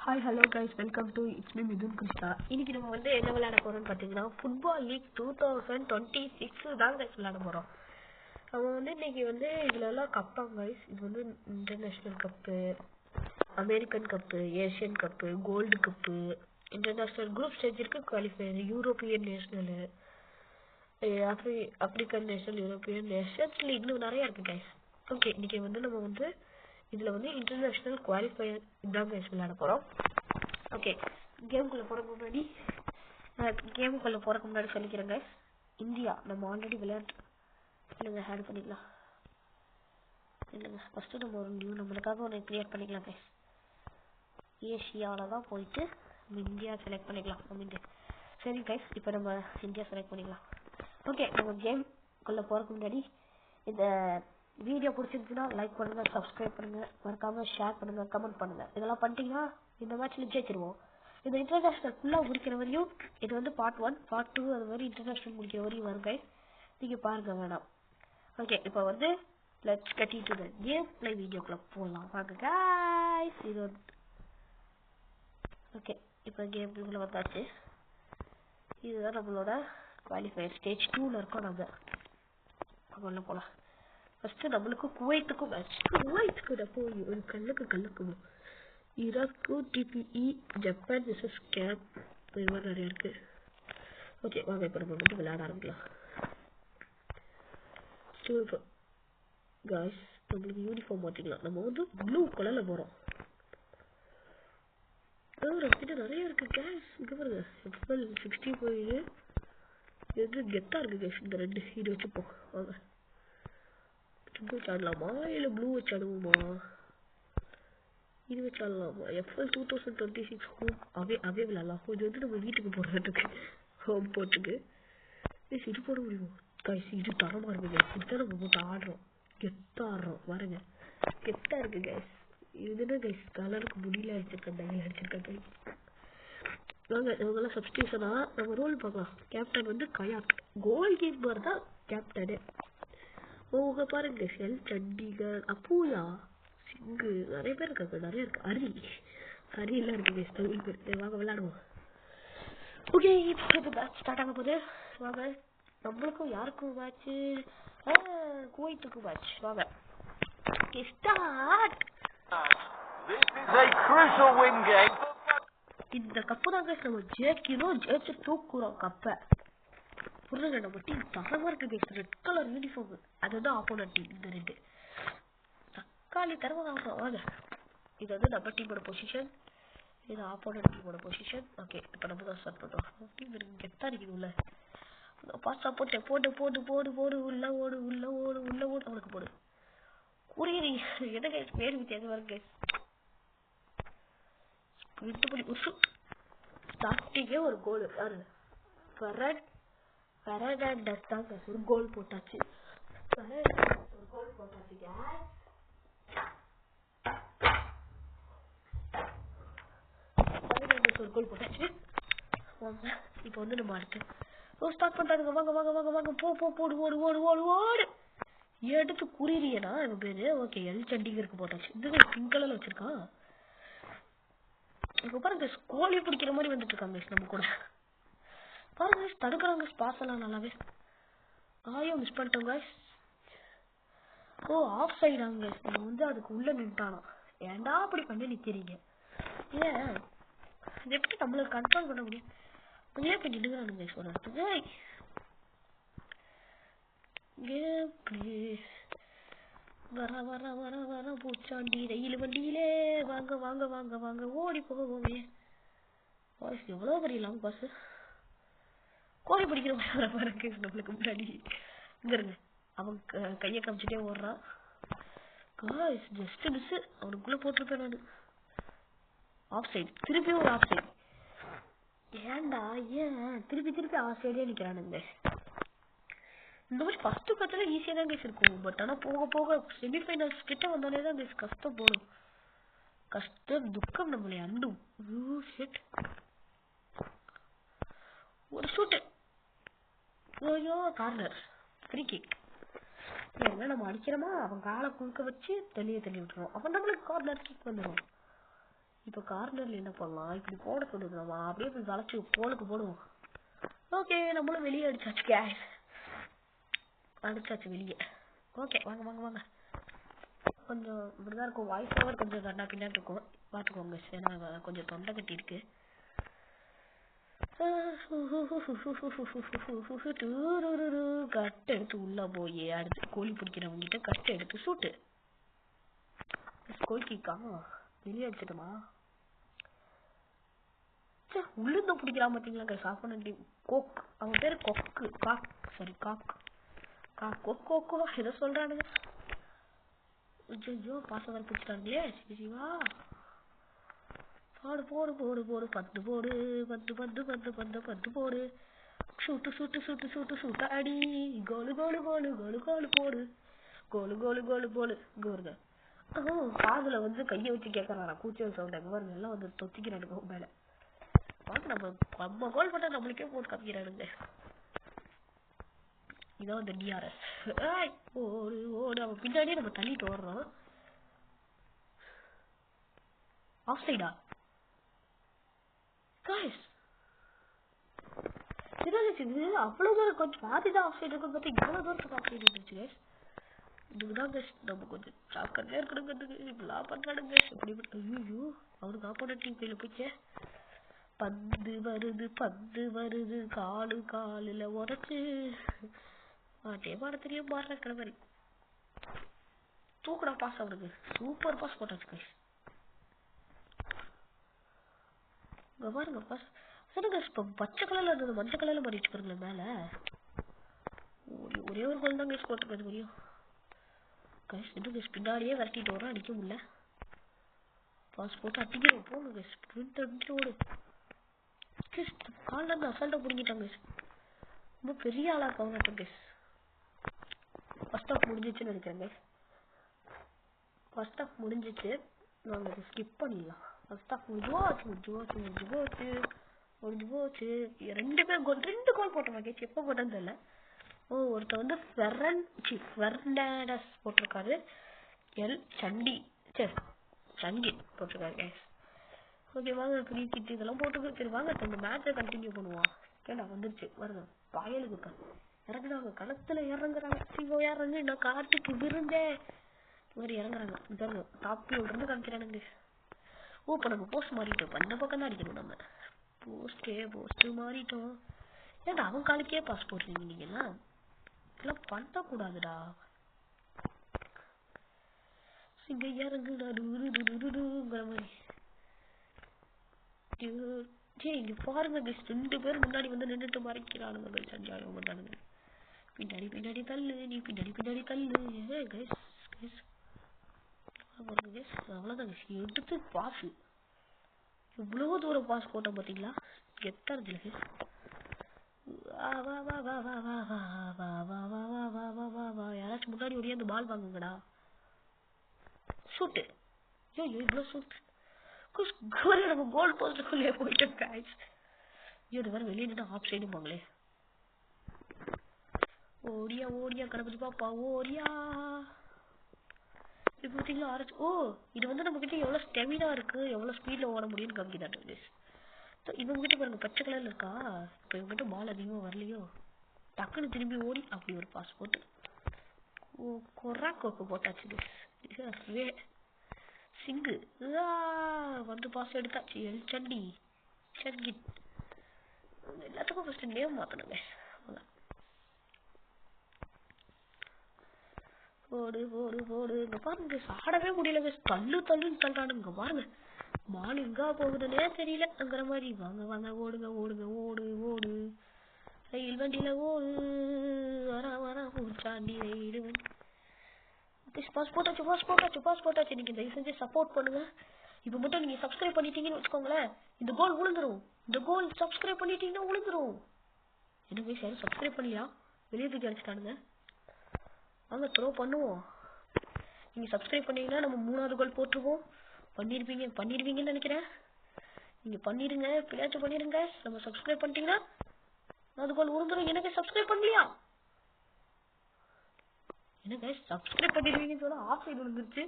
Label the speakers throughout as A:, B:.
A: Hi hello guys, welcome to it's me Mithun Krishna. இன்னைக்கு நம்ம என்ன விளையாட போறோம்னு பார்த்தீங்கன்னா ஃபுட்பால் லீக் 2026 தான் கைஸ் விளையாட போகிறோம். நம்ம இன்னைக்கு இதுல எல்லாம் கப்பாங்க கைஸ். இது international cup, American cup, Asian cup, gold cup, international group stage இருக்கு, qualifier, European national, African national, European nations league, இன்னும் நிறைய இருக்கு கைஸ். ஓகே, இன்னைக்கு நம்ம இதுல இன்டர்நேஷனல் குவாலிஃபயர் இதான் கைஸ் விளையாட போறோம். ஓகே, கேமுக்குள்ள போறதுக்கு முன்னாடி சொல்லிக்கிறேன் கைஸ். இந்தியா நம்ம ஆல்ரெடி விளையாட்டு இல்லைங்க, ஆட் பண்ணிக்கலாம். இல்லைங்க, ஃபர்ஸ்ட் நம்ம ஒரு நியூ நம்மளுக்காக ஒன்று கிரியேட் பண்ணிக்கலாம் கைஸ். ஏஷியாவில் தான் போயிட்டு நம்ம இந்தியா செலக்ட் பண்ணிக்கலாம். நம்ம இந்தியா சரி கைஸ், இப்போ நம்ம இந்தியா செலக்ட் பண்ணிக்கலாம். ஓகே, நம்ம கேமுக்குள்ள போறதுக்கு முன்னாடி இந்த வீடியோ பிடிச்சிருந்துச்சுன்னா லைக் பண்ணுங்க, சப்ஸ்கிரைப் பண்ணுங்க, மறக்காம ஷேர் பண்ணுங்க, கமெண்ட் பண்ணுங்க. இதெல்லாம் பண்ணிட்டீங்கன்னா இந்த மேட்ச்ல ஜெயிச்சிருவோம். இந்த இன்டர்நேஷனல் ஃபுல்லாக முடிக்கிற வரையும் இது பார்ட் 1 பார்ட் 2 அது மாதிரி இன்டர்நேஷனல் முடிக்கிற வரையும் வரும் கைஸ். நீங்க பாருங்க வேணாம். ஓகே, இப்போ let's get into the game play. வீடியோக்குள்ள போகலாம் வாங்க கைஸ். இது ஓகே, இப்போ கேமுக்குள்ள வந்தாச்சு. இதுதான் நம்மளோட குவாலிஃபயர் ஸ்டேஜ் 2ல இருக்கோம். நம்ம உள்ள போகலாம். ஃபர்ஸ்ட் நம்மளுக்கு குவைத்துக்கும் மேட்ச். குவைத்துக்கு போய் ஒரு கல்லுக்கும் ஈராக்கு, டிபிஇ, ஜப்பான் விசஸ் கேம், இது மாதிரி நிறைய இருக்கு. ஓகே வாங்க, இப்போ நம்ம விளையாட ஆரம்பிக்கலாம். காய்ஸ், நம்மளுக்கு யூனிஃபார்ம் மாற்றிக்கலாம். நம்ம ப்ளூ கலரில் போகிறோம். நம்மகிட்ட நிறைய இருக்கு கேஸ். இங்கே பாருங்க, எஃப்எல் 60 போயிடு. இது கெத்தாக இருக்கு கேஸ். இந்த ரெண்டு இது வச்சுப்போம் வாங்க. வச்சு ஆடலாமா இல்லை ப்ளூ வச்சு ஆடுவோமா? இது வச்சு ஆடலாமா? எஃப்எல் 2026 ஹோம் அவே விளையாடலாம். இது நம்ம வீட்டுக்கு போடுறதுக்கு ஹோம் போட்டுக்கு இது போட முடியுமா கைஸ்? இது தரமா இருக்கு கைஸ். இதுதான் நம்ம போட்டு ஆடுறோம், கெத்தா ஆடுறோம் பாருங்க. கெத்தா இருக்கு கைஸ். இதுனா கைஸ் கலருக்கு முடியல அடிச்சிருக்கேன், டைல அடிச்சிருக்கேன் கைஸ். வாங்க இவங்கெல்லாம் சப்ஸ்டியூஷனா நம்ம ரோல் பார்க்கலாம். கேப்டன் கயாக், கோல் கீப்பர் தான் கேப்டனு. உங்க பாருங்க, எல் சண்டிகர், அப்பூயா, சிங்கு, நிறைய பேர் இருக்காங்க, நிறைய இருக்கு. ஹரியெல்லாம் இருக்கு கைஸ், தமிழ் பேர். வாங்க விளையாடுவோம். ஓகே, இப்போ மேட்ச் ஸ்டார்ட் ஆக போகுது. வாங்க, நம்மளுக்கும் யாருக்கும் மேட்ச்? குவைத்துக்கும் மேட்ச். வாங்க ஸ்டார்ட். இந்த கப்பு தான் கைஸ் நம்ம ஜெயிச்சு தூக்குறோம் கப்பை. புரியுங்க, நம்ம டீம் தரமா இருக்கு கைஸ். ரெட் கலர் யூனிஃபார்ம், அதுதான் ஆப்போனன்ட் டீம். இந்த ரெண்டு தக்காளி தரமா தான். வாங்க, இது நம்ம டீமோட பொசிஷன், இது ஆப்போனன்ட் டீமோட பொசிஷன். ஓகே, இப்போ நம்ம தான் ஸ்டார்ட் பண்றோம். டீம் கெத்தா இருக்குதுல்ல. பாஸ்டா போட்டு போடு போடு போடு போடு உள்ள ஓடு உள்ள ஓடு உள்ள ஓடு. அவனுக்கு போடு கூறியது என்ன கைஸ், பேர் வித்தியாசமா இருக்கு கைஸ். ஸ்டார்டிங்கே ஒரு கோல் யாரு? ஃபெர்னாண்டஸ் தான் ஒரு கோல் போட்டாச்சு. ஒரு கோல் போட்டாச்சு. இப்போ நம்ம அடுத்து ஸ்டார்ட் பண்றாங்க. வாங்க வாங்க வாங்க வாங்க, போடு ஓடு ஓடு ஓடு ஓடு. எடுத்து குறியறியனா இவன் பேரு. ஓகே, எல் சண்டிகருக்கு போட்டாச்சு. இது பிங்க் கலர்ல வச்சிருக்கான். இப்போ பாருங்க, கோழி பிடிக்கிற மாதிரி வந்துட்டு இருக்காங்க நம்ம கூட. பாருங்க, தடுக்கிறாங்க பாஸ் எல்லாம் நல்லாவே. மிஸ் பண்ணிட்டோம் guys. ஆஃப் சைடாங்க. நம்ம அதுக்கு உள்ள நின்ட்டானா. ஏன்டா அப்படி பண்ணி நிக்கிறீங்க? ஏன் எப்படி நம்மளுக்கு கண்ட்ரோல் பண்ண முடியும்? ஏன் இப்படி நின்னுக்கிறானுங்க guys ஒரு இடத்துக்கு? வர வர வர வர பூச்சாண்டி ரயில் வண்டியிலே வாங்க வாங்க வாங்க வாங்க ஓடி போவோமே. வாய்ஸ் எவ்வளோ பெரிய லாங் பாஸ். கோழி பிடிக்கிற மாதிரி நம்மளுக்கு முன்னாடி இங்க இருங்க. அவன் கையை காமிச்சுட்டே ஓடுறான். ஜஸ்ட் மிஸ், அவனுக்குள்ள போட்டிருப்பேன் நானு. ஆஃப் சைடு, திருப்பியும் ஒரு ஆஃப் சைடு. ஏன்டா ஏன் திருப்பி ஆஃப் சைடே நிக்கிறானுங்க? இந்த மாதிரி ஃபர்ஸ்ட் பார்த்தாலும் ஈஸியா தான் கேஸ் இருக்கும். பட் ஆனா போக போக செமிஃபைனல்ஸ் கிட்ட வந்தாலே தான் கேஸ் கஷ்டம் போடும். கஷ்டம் துக்கம் நம்மளை அண்டும். ஒரு ஷூட், ஐயோ கார்னர், ஃப்ரீ கிக். என்ன நம்ம அடிக்கிறோமா, அவன் காலை குறுக்க வச்சு தள்ளி விட்டுருவோம். அப்ப நம்மளுக்கு கார்னர் கிக் வந்துடும். இப்போ கார்னர்ல என்ன பண்ணலாம், இப்படி போட சொல்லுது, நம்ம அப்படியே போய் வளைச்சு கோலுக்கு போடுவோம். ஓகே, நம்மளும் வெளியே அடிச்சாச்சு கேஸ், அடிச்சாச்சு வெளியே. ஓகே, வாங்க வாங்க வாங்க. கொஞ்சம் இப்படிதான் இருக்கும், வாய்ஸ் ஓவர் கொஞ்சம் கண்ணா பின்னாடி இருக்கும், பார்த்துக்கோங்க. ஏன்னா கொஞ்சம் தொண்டை கட்டி இருக்கு. கட்டை எடுத்து உள்ள போய் அடுத்து கோழி பிடிக்கிறவங்க கிட்ட கட்டை எடுத்து சூட்டு. கோழிக்கா வெளியே அடிச்சிட்டுமா உள்ளிருந்து பிடிக்கிறான் பாத்தீங்களா சாப்பிட. கோக், அவன் பேரு கொக்கு, காக், சாரி காக், கொக்கோ ஏதோ சொல்றானுங்க. ஐயோ பாசவர் பிடிச்சிட்டாங்களே. சிவா போடு போடு போடு போடு 10 போடு 10 10 10 10 10 போடு. சூட்டு சூட்டு சூட்டு சூட்டு சூட்டு அடி. கோலு கோலு கோலு கோலு கோலு போடு. கோலு கோலு கோலு போடு கோருங்க. காதுல வந்து கையை வச்சு கேட்கறான் கூச்சல் சவுண்ட். அங்க பாருங்க எல்லாம் வந்து தொத்திக்கிறானுங்க மேல பார்த்து. நம்ம கோல் பண்ணா நம்மளுக்கே போட்டு காமிக்கிறானுங்க. இதான் வந்து டிஆர்எஸ். ஓடு ஓடு. அவன் பின்னாடியே நம்ம தள்ளிட்டு ஓடுறோம். ஆஃப் சைடா guys, அவ்வளவு தூரம் கொஞ்சம் பாதிதான் ஆஃப் சைடு இருக்கு. பார்த்து இவ்வளவு தூரத்துக்கு ஆஃப் சைடு இருந்துச்சு guys. இதுக்குதான் guys நம்ம கொஞ்சம் சாக்கடையா இருக்கணுங்கிறதுக்கு இப்படிலாம் பண்றானுங்க. இப்படி ஐயோ அவனுக்கு ஆப்போனன்ட் டீம் கையில போயிச்சே. பந்து வருது காலு காலுல உரைச்சு பாட தெரியும் பாடுற இருக்கிற மாதிரி. தூக்குடா பாஸ். அவனுக்கு சூப்பர் பாஸ் போட்டாச்சு guys. பாருங்க பாஸ் பச்சை கலர்ல இருந்தது மஞ்சள் கலர்ல மாறிட்டு பாருங்களேன் மேல. ஒரே ஒரு கோல் தான் கேஸ் போட்டுருக்காது முடியும் கேஸ். இன்னும் கேஸ் பின்னாடியே விரட்டிட்டு வரோம், அடிக்க முடியல. பாஸ் போட்டு அடிக்கிறோம் போங்க கேஸ். அடிச்சுட்டு ஓடு கேஸ். காலில் இருந்து அசால்ட்டா பிடிங்கிட்டாங்க கேஸ். ரொம்ப பெரிய ஆளா இருக்காங்க கேஸ். ஃபர்ஸ்ட் ஹாஃப் முடிஞ்சிச்சுன்னு நினைக்கிறேன் கேஸ். ஃபர்ஸ்ட் ஹாஃப் முடிஞ்சிச்சு, நாங்கள் ஸ்கிப் பண்ணிடலாம். ஃபர்ஸ்ட் ஹாஃப் முடிஞ்சு போச்சு. 2 கோல் போட்டோம் கேஸ். எப்போ போட்டோன்னு தெரியல. ஒருத்தர் வந்து ஃபெர்னாண்டஸ் போட்டிருக்காரு. சண்டி போட்டிருக்காரு கேஸ். ஓகே வாங்க ஃப்ரீ கிட் இதெல்லாம் போட்டுருக்கு. சரி வாங்க இந்த மேட்சை கண்டினியூ பண்ணுவோம். கேட்டா வந்துருச்சு பாருங்க பாயலுக்கு இறங்குறாங்க, களத்துல இறங்குறாங்க. சிவோ இறங்கு நான் காட்டுக்கு விருந்தேன் மாதிரி இறங்குறாங்க. இதாங்க டாப் இருந்து காமிக்கிறானுங்க. இப்ப நம்ம போஸ்ட் மாறிட்டோம், அந்த பக்கம் தான் அடிக்கணும். நம்ம போஸ்ட் மாறிட்டோம். ஏன்டா அவன் காலுக்கே பாஸ் போடுறீங்க நீங்கெல்லாம்? இதெல்லாம் பண்ண கூடாதுடா. இங்க இறங்குங்கிற மாதிரி. இங்க பாருங்க 2 பேர் முன்னாடி வந்து நின்றுட்டு மறைக்கிறானுங்க. சஞ்சாயம் பண்ணானுங்க. பின்னாடி தள்ளு, நீ பின்னாடி தள்ளு. அவ்வளவுதான் எடுத்து பாஸ். இவ்வளவு தூரம் பாஸ் போட்டோம் பாத்தீங்களா? எத்தனை யாராச்சும் முன்னாடி ஒரே அந்த பால் வாங்குங்கடா. ஷூட்டு. இவ்வளவு ஷூட் நம்ம கோல் போஸ்டுக்குள்ளே போயிட்டோம் guys. இது வேற வெளியே நின்று ஆஃப் சைடு போங்களே. ஓடியா கணபதி பாப்பா ஓடியா. இது பார்த்தீங்களா இது வந்து நம்ம கிட்ட எவ்வளவு ஸ்டெமினா இருக்கு, எவ்வளவு ஸ்பீட்ல ஓட முடியும்னு காமிக்கிறாங்க. இவங்க கிட்ட பாருங்க பச்சை கலர்ல இருக்கா. இப்ப இவங்க கிட்ட பால் அதிகமா வரலையோ, டக்குன்னு திரும்பி ஓடி அப்படி ஒரு பாஸ் போட்டு கோக்கு போட்டாச்சு. சிங்கு வந்து பாஸ் எடுத்தாச்சு. சண்டி எல்லாத்துக்கும் ஃபர்ஸ்ட் நேம் மாத்தணுங்க. போடு இங்க பாருங்க ஆடவே முடியல. தள்ளுன்னு தள்ளுறானுங்க பாருங்க. மால் எங்கா போகுதுன்னே தெரியலங்கிற மாதிரி. வாங்க ஓடு ரயில் வண்டியில ஓடு. வரா சாண்டி ரயில் வண்டி. பாஸ் போட்டாச்சு. நீங்க தயவு செஞ்சு சப்போர்ட் பண்ணுங்க. இப்ப மட்டும் நீங்க சப்ஸ்கிரைப் பண்ணிட்டீங்கன்னு வச்சுக்கோங்களேன், இந்த கோல் விழுந்துரும். இந்த கோல் சப்ஸ்கிரைப் பண்ணிட்டீங்கன்னா விழுந்துரும். எனக்கு சரி சப்ஸ்கிரைப் பண்ணியா வெளியே தூக்கி அடிச்சுட்டானுங்க. வாங்க த்ரோ பண்ணுவோம். நீங்க சப்ஸ்கிரைப் பண்ணீங்கன்னா நம்ம 3வது கோல் போட்டுருவோம். பண்ணிடுவீங்கன்னு நினைக்கிறேன். நீங்க பண்ணிடுங்க, பிள்ளையாச்சும் பண்ணிடுங்க. நம்ம சப்ஸ்கிரைப் பண்ணிட்டீங்கன்னா 4 கோல் விழுந்துரும். எனக்கு சப்ஸ்கிரைப் பண்ணலையா? என்ன சப்ஸ்கிரைப் பண்ணிடுவீங்கன்னு சொன்னா ஆஃப் சைடு விழுந்துருச்சு.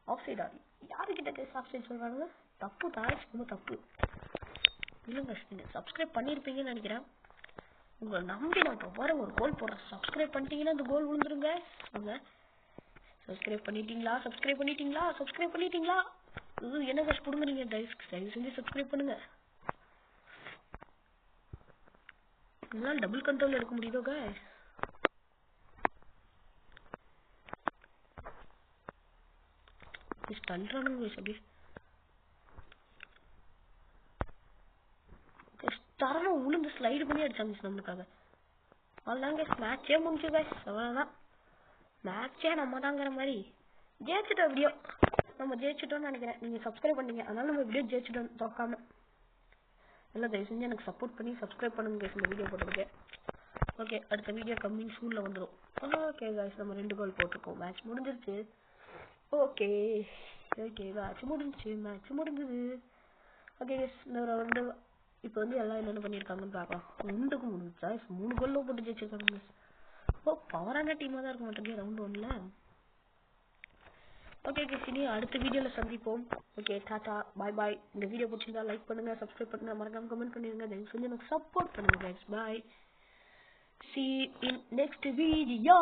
A: ஆஃப் சைடா? யாருக்கிட்ட கேஸ் ஆப்ஷன் சொல்றாங்க? தப்பு தாய், ரொம்ப தப்பு. இல்லைங்க, நீங்க சப்ஸ்கிரைப் பண்ணியிருப்பீங்கன்னு நினைக்கிறேன். உங்களை நம்பி நான் இப்போ வர ஒரு கோல் போடுறேன். சப்ஸ்கிரைப் பண்ணிட்டீங்கன்னா அந்த கோல் விழுந்துருங்க. சப்ஸ்கிரைப் பண்ணிட்டீங்களா? சப்ஸ்கிரைப் பண்ணிட்டீங்களா? சப்ஸ்கிரைப் பண்ணிட்டீங்களா? என்ன காசு கொடுங்க, நீங்க தயவு செஞ்சு சப்ஸ்கிரைப் பண்ணுங்க. உங்களால் டபுள் கண்ட்ரோல் எடுக்க முடியுதோ கைஸ்? தள்ளுறானுங்க அப்படி தரணும். உளுந்து ஸ்லைடு பண்ணி அடிச்சாங்க நம்மளுக்காக. அவ்வளோதாங்க, மேட்சே முடிஞ்சு கைஸ். அவ்வளோதான், மேட்சே நம்ம தாங்கிற மாதிரி ஜெயிச்சிட்டோம். எப்படியோ நம்ம ஜெயிச்சிட்டோம்னு நினைக்கிறேன். நீங்கள் சப்ஸ்கிரைப் பண்ணீங்க, அதனால நம்ம எப்படியோ ஜெயிச்சிட்டோம் தோக்காம. எல்லாம் தயவு செஞ்சு எனக்கு சப்போர்ட் பண்ணி சப்ஸ்கிரைப் பண்ணுங்க கைஸ். இந்த வீடியோ போட்டதுக்கு ஓகே. அடுத்த வீடியோ கம்மிங் சூனில் வந்துடும். ஓகே கைஸ், நம்ம 2 கோல் போட்டிருக்கோம். மேட்ச் முடிஞ்சிருச்சு. ஓகே ஓகே, மேட்ச் முடிஞ்சது. ஓகே கைஸ், இன்னொரு ரவுண்டு. இப்போ வந்து எல்லாம் என்னென்ன பண்ணியிருக்காங்கன்னு பார்க்கலாம். 2க்கு முடிஞ்சா 3 கோலில் போட்டு ஜெயிச்சிருக்காங்க. ஓ, பவரான டீமாக தான் இருக்க மாட்டேங்குது ரவுண்ட் 1ல. ஓகே கைஸ், இனி அடுத்த வீடியோவில் சந்திப்போம். ஓகே, டாடா, பாய் பாய். இந்த வீடியோ பிடிச்சிருந்தா லைக் பண்ணுங்க, சப்ஸ்கிரைப் பண்ணுங்க, மறக்காம கமெண்ட் பண்ணிடுங்க. தயவு செஞ்சு எனக்கு சப்போர்ட் பண்ணுங்க guys. Bye, see you in next video.